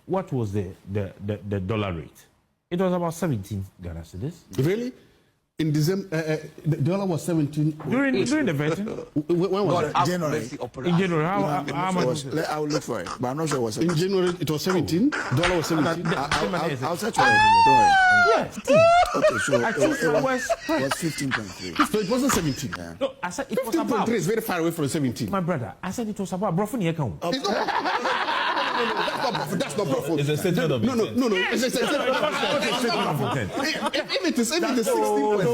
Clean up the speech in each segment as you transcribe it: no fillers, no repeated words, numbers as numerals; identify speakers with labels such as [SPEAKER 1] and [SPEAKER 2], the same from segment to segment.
[SPEAKER 1] what was the dollar rate? It was about 17 Ghana cedis.
[SPEAKER 2] Really? In December, the dollar was 17.
[SPEAKER 1] During the vetting?
[SPEAKER 2] When was it?
[SPEAKER 3] January.
[SPEAKER 1] In January, how much was it?
[SPEAKER 3] I will look for it, but I'm not sure what's it.
[SPEAKER 2] In January, it was 17. Dollar was 17.
[SPEAKER 3] I'll search for it. Don't worry.
[SPEAKER 1] Yes.
[SPEAKER 3] Okay, so
[SPEAKER 1] I think it was
[SPEAKER 3] 15.3.
[SPEAKER 2] So it wasn't 17.
[SPEAKER 3] Yeah.
[SPEAKER 1] No, I said it was about.
[SPEAKER 2] 15.3 is very far away from 17.
[SPEAKER 1] My brother, I said it was about. Brofun account.
[SPEAKER 2] That's not Brofun.
[SPEAKER 4] It's a statement of
[SPEAKER 2] No.
[SPEAKER 1] It's a statement of intent.
[SPEAKER 2] If it is 16.5.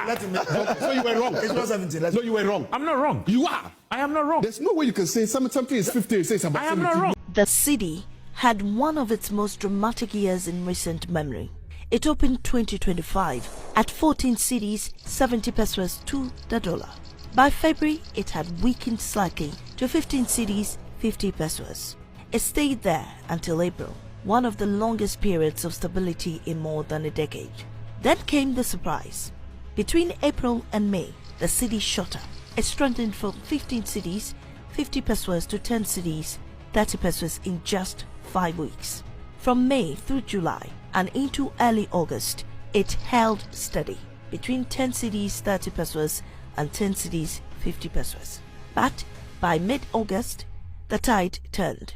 [SPEAKER 3] Let him
[SPEAKER 2] So you were wrong.
[SPEAKER 3] It's not 17.
[SPEAKER 2] No, you were wrong.
[SPEAKER 1] I'm not wrong.
[SPEAKER 2] You are.
[SPEAKER 1] I am not wrong.
[SPEAKER 2] There's no way you can say something is 50 and say it's about 17.
[SPEAKER 1] I am not wrong.
[SPEAKER 5] The cedi had one of its most dramatic years in recent memory. It opened 2025 at 14 cedis, 70 pesos to the dollar. By February, it had weakened slightly to 15 cedis, 50 pesos. It stayed there until April, one of the longest periods of stability in more than a decade. Then came the surprise. Between April and May, the cedi shot up. It strengthened from 15 cedis, 50 pesos to 10 cedis, 30 pesos in just 5 weeks. From May through July and into early August, it held steady between 10 cedis, 30 pesos and 10 cedis, 50 pesos. But by mid-August, the tide turned.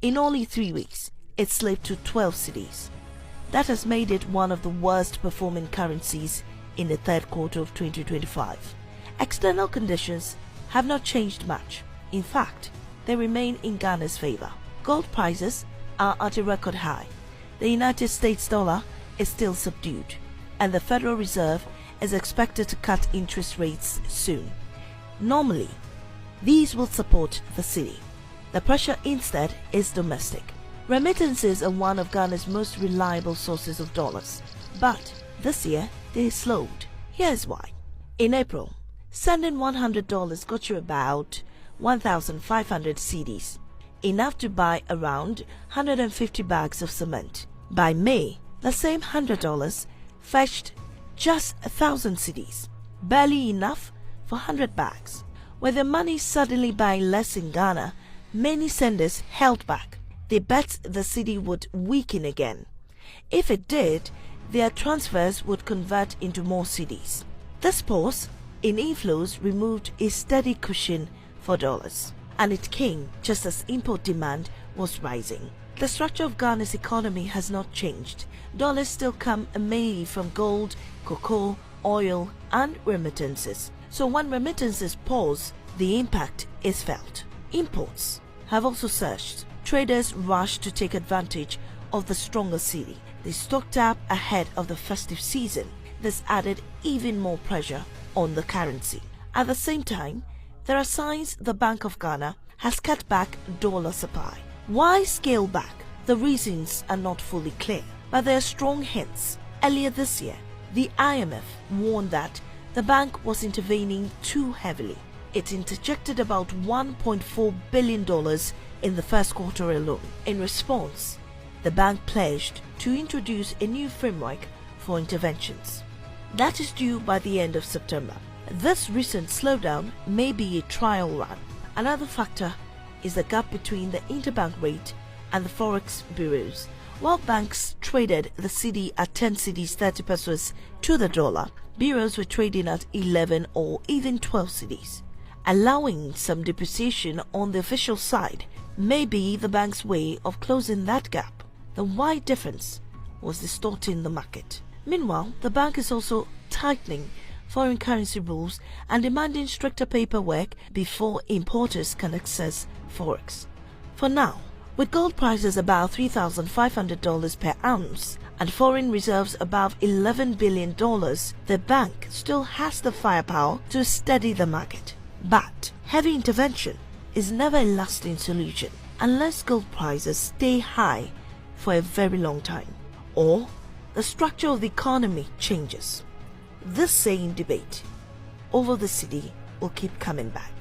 [SPEAKER 5] In only 3 weeks, it slipped to 12 cedis. That has made it one of the worst performing currencies in the third quarter of 2025. External conditions have not changed much. In fact, they remain in Ghana's favor. Gold prices are at a record high. The United States dollar is still subdued, and the Federal Reserve is expected to cut interest rates soon. Normally, these will support the cedi. The pressure instead is domestic. Remittances are one of Ghana's most reliable sources of dollars, but this year they slowed. Here's why. In April, sending $100 got you about 1,500 cedis, enough to buy around 150 bags of cement. By May, the same $100 fetched just 1,000 cedis, barely enough for 100 bags. With the money suddenly buying less in Ghana, many senders held back. They bet the cedi would weaken again. If it did, their transfers would convert into more cedis. This pause in inflows removed a steady cushion for dollars, and it came just as import demand was rising. The structure of Ghana's economy has not changed. Dollars still come mainly from gold, cocoa, oil, and remittances. So when remittances pause, the impact is felt. Imports have also surged. Traders rushed to take advantage of the stronger cedi. They stocked up ahead of the festive season. This added even more pressure on the currency. At the same time, there are signs the Bank of Ghana has cut back dollar supply. Why scale back? The reasons are not fully clear, but there are strong hints. Earlier this year, the IMF warned that the bank was intervening too heavily. It interjected about $1.4 billion in the first quarter alone. In response, the bank pledged to introduce a new framework for interventions. That is due by the end of September. This recent slowdown may be a trial run. Another factor is the gap between the interbank rate and the forex bureaus. While banks traded the cedi at 10 cedis 30 pesos to the dollar, bureaus were trading at 11 or even 12 cedis. Allowing some depreciation on the official side may be the bank's way of closing that gap. The wide difference was distorting the market. Meanwhile, the bank is also tightening foreign currency rules and demanding stricter paperwork before importers can access forex. For now, with gold prices above $3,500 per ounce and foreign reserves above $11 billion, the bank still has the firepower to steady the market. But heavy intervention is never a lasting solution unless gold prices stay high for a very long time, or the structure of the economy changes. This same debate over the cedi will keep coming back.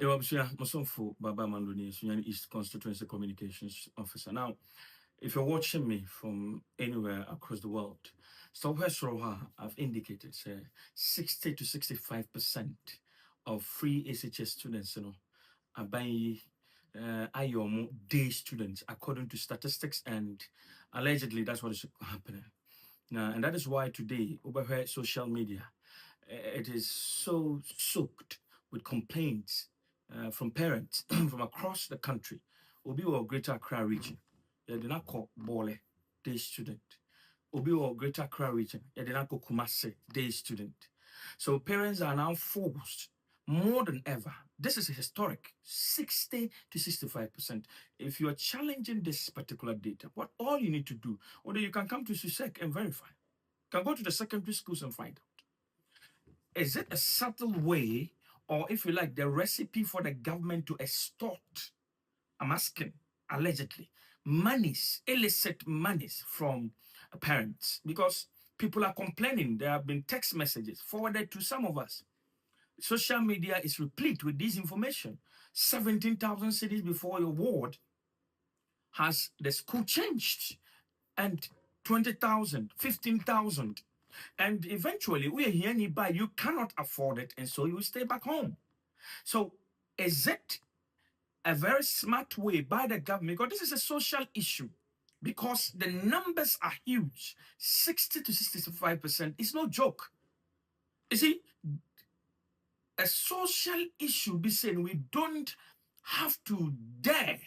[SPEAKER 4] Baba Manduni, Sunyani East Constituency Communications Officer. Now, if you're watching me from anywhere across the world, Southwest Roha, I've indicated, say, 60 to 65% of free SHS students, by IOM day students, according to statistics, and allegedly that's what is happening. Now, and that is why today, over here, social media, it is so soaked with complaints from parents from across the country. Obi or Greater Accra region, they did not call Bole day student. Obi or Greater Accra region, they did not call Kumasi day student. So parents are now forced more than ever. This is a historic 60 to 65%. If you are challenging this particular data, what all you need to do, or you can come to SUSEC and verify. You can go to the secondary schools and find out. Is it a subtle way, or if you like, the recipe for the government to extort, I'm asking, allegedly, monies, illicit monies from parents? Because people are complaining. There have been text messages forwarded to some of us. Social media is replete with this information. 17,000 cities before your ward has the school changed, and 20,000, 15,000. And eventually, we are here nearby, you cannot afford it, and so you stay back home. So is it a very smart way by the government? Because this is a social issue, because the numbers are huge. 60 to 65% is no joke. You see, a social issue be saying we don't have to dare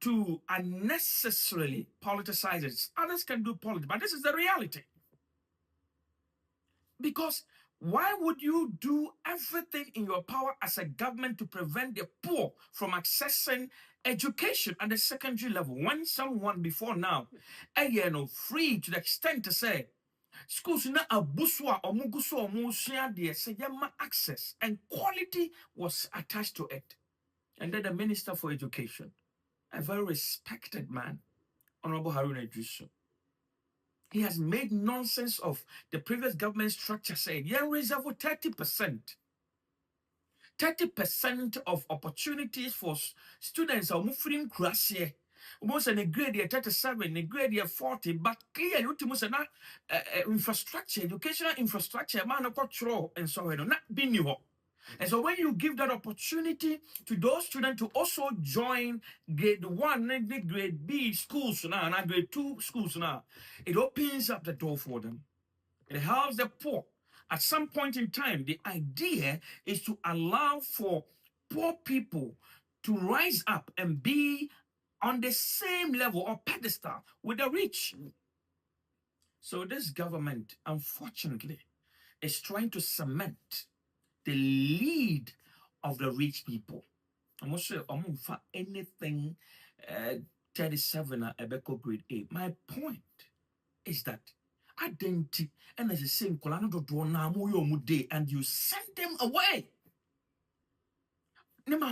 [SPEAKER 4] to unnecessarily politicize it. Others can do politics, but this is the reality. Because why would you do everything in your power as a government to prevent the poor from accessing education at the secondary level when someone before now, free to the extent to say, schools na abuswa omuguso omusia de say access and quality was attached to it. And then the Minister for Education, a very respected man, Honorable Haruna Idrisu, he has made nonsense of the previous government structure, saying, yeah, reserve 30%. 30% of opportunities for students are moving across here. Almost in a grade year 37, a grade year 40, but clearly, infrastructure, educational infrastructure, man, control, and so on, not being new. And so when you give that opportunity to those students to also join grade 1, grade B schools now, and grade 2 schools now, it opens up the door for them. It helps the poor. At some point in time, the idea is to allow for poor people to rise up and be on the same level or pedestal with the rich. So this government, unfortunately, is trying to cement the lead of the rich people. I'm not sure I'm for anything 37 Ebeko grade 8. My point is that identity and as the same and you send them away. How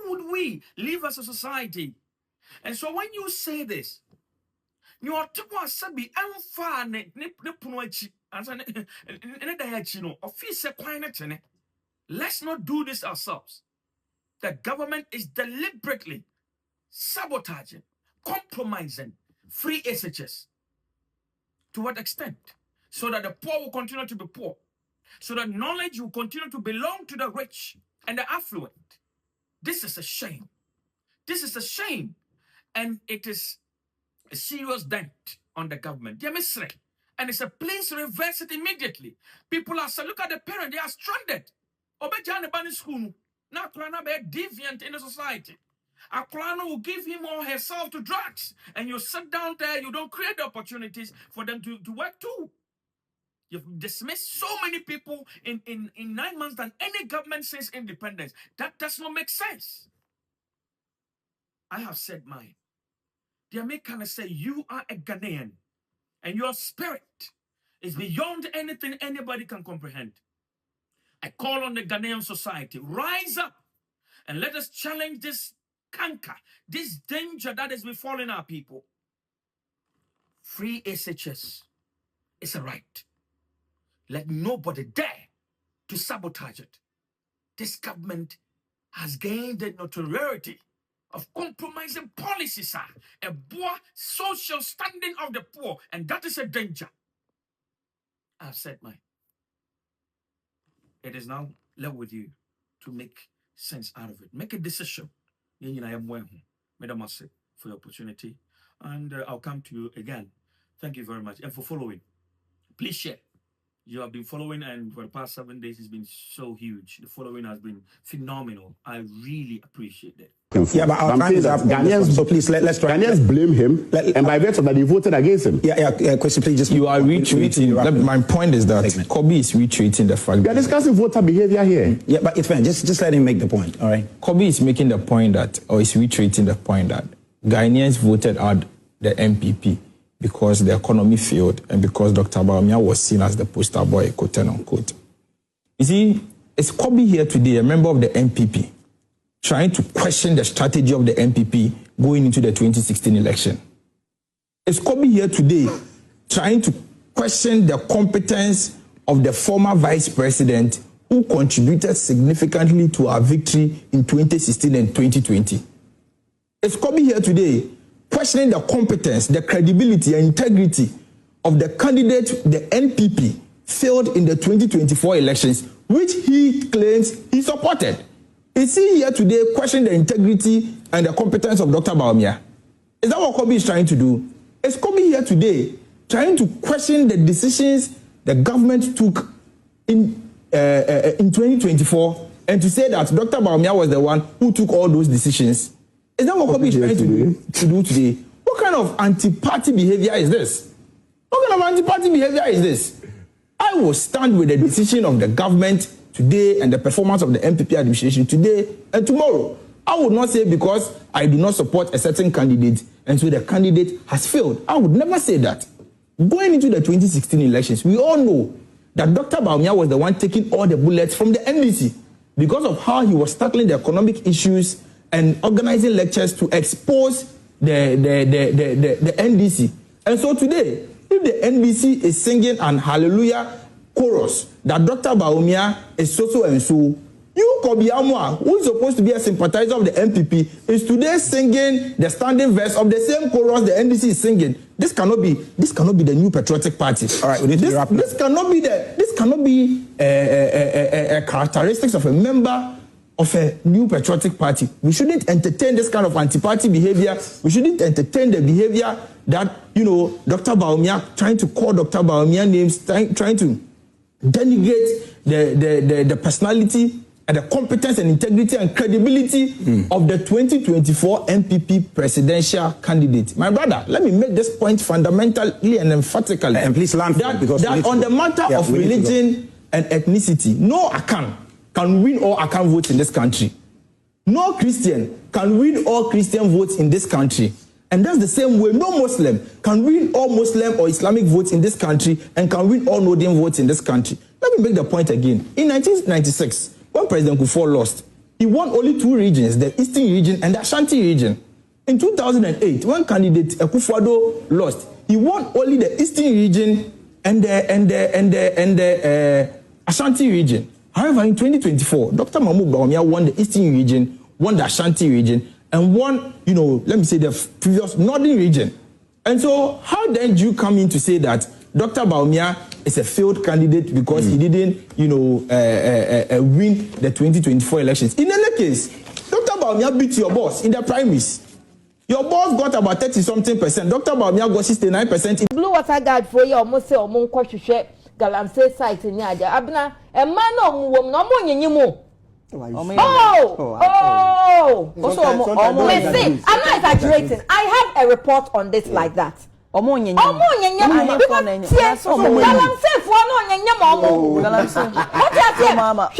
[SPEAKER 4] would we live as a society? And so when you say this, you are sabi let's not do this ourselves. The government is deliberately sabotaging, compromising free SHS. To what extent? So that the poor will continue to be poor. So that knowledge will continue to belong to the rich and the affluent. This is a shame. This is a shame. And it is a serious dent on the government. And it's a please reverse it immediately. People are saying, look at the parents, they are stranded. Obejane school. Now Aklana be deviant in the society. Aklana will give him or herself to drugs. And you sit down there, you don't create the opportunities for them to work too. You've dismissed so many people in 9 months than any government since independence. That does not make sense. I have said mine. The Americans say you are a Ghanaian and your spirit is beyond anything anybody can comprehend. I call on the Ghanaian society, rise up and let us challenge this canker, this danger that is befalling our people. Free SHS is a right. Let nobody dare to sabotage it. This government has gained the notoriety of compromising policies, a poor social standing of the poor, and that is a danger. I've said mine. it is now left with you to make sense out of it. Make a decision. Madam Masse, for the opportunity. And I'll come to you again. Thank you very much. And for following, please share. You have been following, and for the past 7 days, it's been so huge. The following has been phenomenal. I really appreciate it.
[SPEAKER 6] Yeah, but our time is up. Ghanaians, so please let's try.
[SPEAKER 2] Ghanaians blame him, and by virtue of that, they voted against him.
[SPEAKER 6] Question, please. Just
[SPEAKER 7] you are retweeting. My point is that Kobe is retweeting the fact.
[SPEAKER 2] We are discussing voter behavior here.
[SPEAKER 6] Yeah, but it's fine. Just let him make the point. All right.
[SPEAKER 7] Kobe is making the point that, or is retweeting the point that Ghanaians voted out the MPP because the economy failed and because Dr. Bawumia was seen as the poster boy, quote unquote. You see, is Kobe here today, a member of the MPP, trying to question the strategy of the MPP going into the 2016 election? Is Kobe here today trying to question the competence of the former vice president who contributed significantly to our victory in 2016 and 2020? Is Kobe here today questioning the competence, the credibility and integrity of the candidate the NPP failed in the 2024 elections, which he claims he supported? Is he here today questioning the integrity and the competence of Dr. Bawumia? Is that what Kobe is trying to do? Is Kobe here today trying to question the decisions the government took in 2024 and to say that Dr. Bawumia was the one who took all those decisions? Is that what Kobe is trying to do today? What kind of anti-party behavior is this? What kind of anti-party behavior is this? I will stand with the decision of the government today and the performance of the MPP administration today and tomorrow. I would not say because I do not support a certain candidate and so the candidate has failed. I would never say that. Going into the 2016 elections, we all know that Dr. Bawumia was the one taking all the bullets from the NDC because of how he was tackling the economic issues and organizing lectures to expose the NDC. And so today, if the NDC is singing an hallelujah chorus that Dr. Bawumia is so and so, you, Kobi Amwa, who is supposed to be a sympathizer of the MPP, is today singing the standing verse of the same chorus the NDC is singing. This cannot be the new patriotic party. All right, this cannot be a characteristics of a member of a new patriotic party. We shouldn't entertain this kind of anti-party behavior. We shouldn't entertain the behavior that, Dr. Bawumia, trying to call Dr. Bawumia names, trying to denigrate the personality and the competence and integrity and credibility of the 2024 MPP presidential candidate. My brother, let me make this point fundamentally and emphatically.
[SPEAKER 6] And please land because
[SPEAKER 7] that on the matter of religion and ethnicity, no Akan can win all Akan votes in this country. No Christian can win all Christian votes in this country. And that's the same way no Muslim can win all Muslim or Islamic votes in this country and can win all Northern votes in this country. Let me make the point again. In 1996, when President Kufuor lost, he won only two regions, the Eastern region and the Ashanti region. In 2008, when candidate Kufuor lost, he won only the Eastern region and the Ashanti region. However, in 2024, Dr. Mahmoud Bawumia won the Eastern region, won the Ashanti region, and won, let me say the previous Northern region. And so, how then do you come in to say that Dr. Bawumia is a failed candidate because he didn't, win the 2024 elections? In any case, Dr. Bawumia beat your boss in the primaries. Your boss got about 30-something%. Dr. Bawumia got 69%.
[SPEAKER 8] Blue water guard for you almost say omo kwahwehwe Galamsey site ni aja. Abna e man no wom no mo nyenyimo. I'm not exaggerating. I have a report on this like that. Galamsey for no nyanyamo. What you say, Mahama? I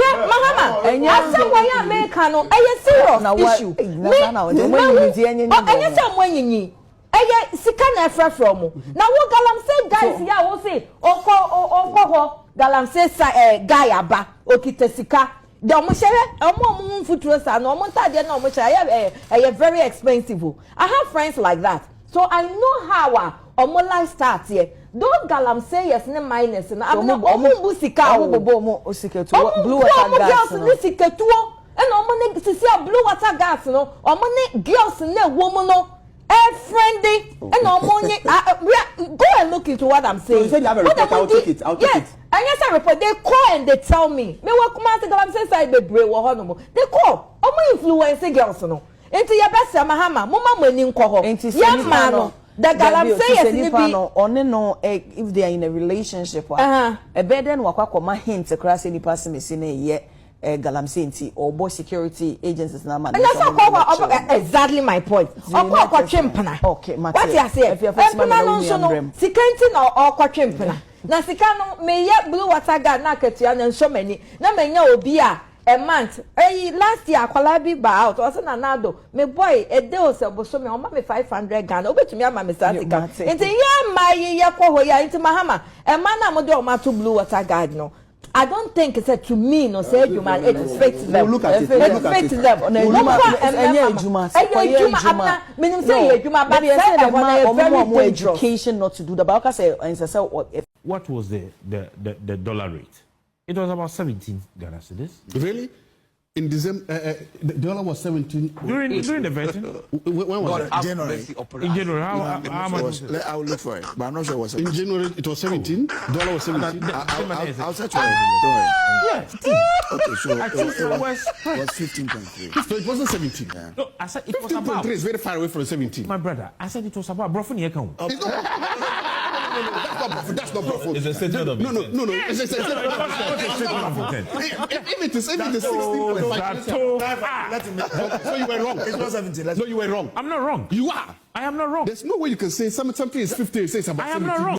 [SPEAKER 8] say why America no serious issue. Sika na efra from na wo Galamsey guys here wo say okọ Galamsey guy aba okita sika de omo hye omo futuro sa na omo ntade na omo hye very expensive. I have friends like that, so I know how omo life start here. Don't Galamsey yes ne minus na omo bu sika omo osiketo blue water gas no siketo and omo ne sisi blue water gas no omo ne girls ne woman no friendly, and no money. Go and look into what I'm saying.
[SPEAKER 9] You said you have a report. I'll take it. I'll take it.
[SPEAKER 8] And yes, I report. They call and they tell me. Me work man say I'm say side be brave or honorable. They call. Omo influence girls no. Enti ye best Mahama. Mama money nko ho. Yeah man no. The galam say yes ni be
[SPEAKER 9] on no if they are in a relationship. A burden wakwa koma hint across any person me say ye galam say nti or boy security agencies na man.
[SPEAKER 8] Exactly my point. Okwa chimpana.
[SPEAKER 9] Okay,
[SPEAKER 8] what you say? If you first man no so no. Sikanti na okwa chimpana. Na sika no me ye blue water guard na ketua na so many. Na menya obi a month. Last year akwala bi ba out. O se na Addo. Me boy e dey o se boso me o ma me 500 Ghana. Obetumi ama me sika. Nti ye ma ye kwo ho ya nti Mahama. E man na mo de o ma to blue water guard no. I don't think it's to me no say you man it fits them.
[SPEAKER 9] Look at it.
[SPEAKER 8] It fits them. No meaning say ejuma but say I want very dangerous.
[SPEAKER 9] Education not to do that. But I say
[SPEAKER 1] what was the dollar rate? It was about 17 Ghana cedis.
[SPEAKER 2] Really? In December, the dollar was 17.
[SPEAKER 1] During the vetting?
[SPEAKER 2] When was it?
[SPEAKER 3] January.
[SPEAKER 1] In January, how much was it?
[SPEAKER 3] I'll look for it, but I'm not sure it was 17.
[SPEAKER 2] In January, it was 17. Dollar was 17.
[SPEAKER 3] I'll search for it. Don't worry.
[SPEAKER 1] Yeah.
[SPEAKER 3] Okay, so
[SPEAKER 1] I think it was
[SPEAKER 3] 15.3.
[SPEAKER 2] So it wasn't 17.
[SPEAKER 3] Yeah.
[SPEAKER 1] No, I said it was about.
[SPEAKER 2] 15.3 is very far away from 17.
[SPEAKER 1] My brother, I said it was about. Bro, from here come.
[SPEAKER 2] That's not Brofo.
[SPEAKER 1] It's a statement of
[SPEAKER 2] No. It's a statement of If it is 16. So you were wrong.
[SPEAKER 3] It's not 17.
[SPEAKER 2] No, you were wrong.
[SPEAKER 1] I'm not wrong.
[SPEAKER 2] You are.
[SPEAKER 1] I am not wrong.
[SPEAKER 2] There's no way you can say something is 15. Say it's about 17.
[SPEAKER 1] I am not wrong.